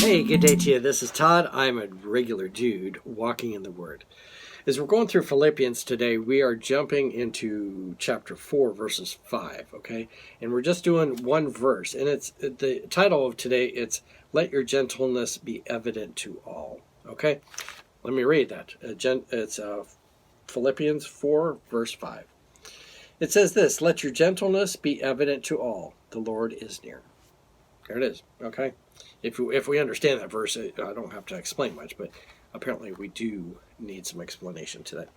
Hey, good day to you. This is Todd. I'm a regular dude walking in the Word. As we're going through Philippians today, we are jumping into chapter 4, verses 5, okay? And we're just doing one verse. And it's the title of today, it's Let Your Gentleness Be Evident to All, okay? Let me read that. It's Philippians 4, verse 5. It says this, Let your gentleness be evident to all. The Lord is near. There it is, okay? If we understand that verse, I don't have to explain much, but apparently we do need some explanation to that.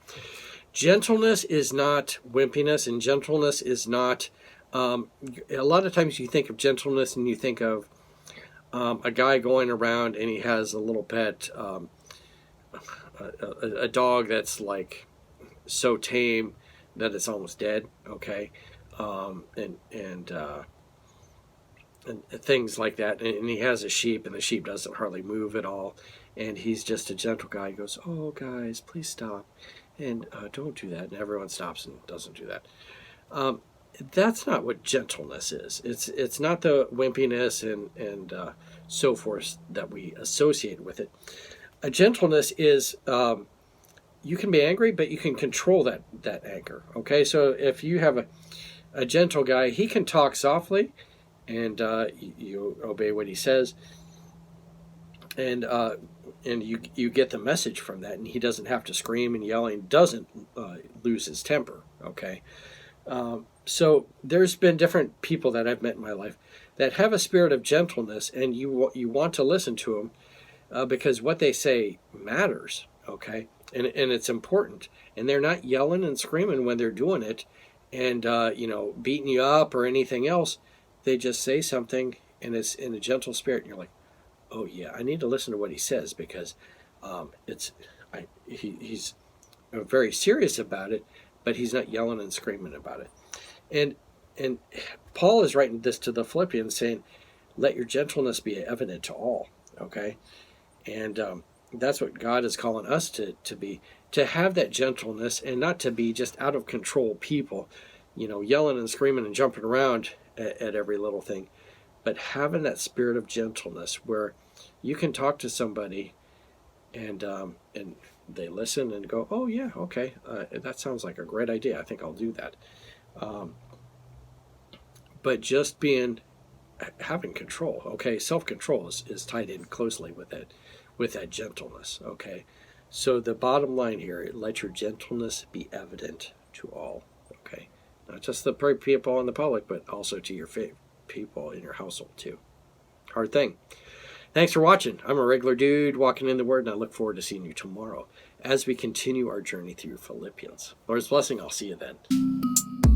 Gentleness is not wimpiness, and gentleness is not... a lot of times you think of gentleness and you think of a guy going around and he has a little pet, a dog that's like so tame that it's almost dead, okay? And things like that, and he has a sheep, and the sheep doesn't hardly move at all, and he's just a gentle guy. He goes, oh guys, please stop, and don't do that, and everyone stops and doesn't do that. That's not what gentleness is. It's not the wimpiness and so forth that we associate with it. A gentleness is you can be angry, but you can control that anger, okay? So if you have a gentle guy, he can talk softly, and you obey what he says, and you get the message from that, and he doesn't have to scream and yell, and doesn't lose his temper, okay? So there's been different people that I've met in my life that have a spirit of gentleness, and you want to listen to them because what they say matters, okay? And it's important, and they're not yelling and screaming when they're doing it, and beating you up or anything else. They just say something, and it's in a gentle spirit, and you're like, oh yeah, I need to listen to what he says, because he's very serious about it, but he's not yelling and screaming about it. And Paul is writing this to the Philippians, saying, let your gentleness be evident to all, okay? And that's what God is calling us to be, to have that gentleness, and not to be just out of control people, yelling and screaming and jumping around at every little thing, but having that spirit of gentleness where you can talk to somebody and they listen and go, oh yeah, okay, that sounds like a great idea, I think I'll do that. But just having control, okay? Self-control is tied in closely with that gentleness, okay? So the bottom line here, let your gentleness be evident to all, okay? Not just the people in the public, but also to your people in your household too. Hard thing. Thanks for watching. I'm a regular dude walking in the Word, and I look forward to seeing you tomorrow as we continue our journey through Philippians. Lord's blessing. I'll see you then.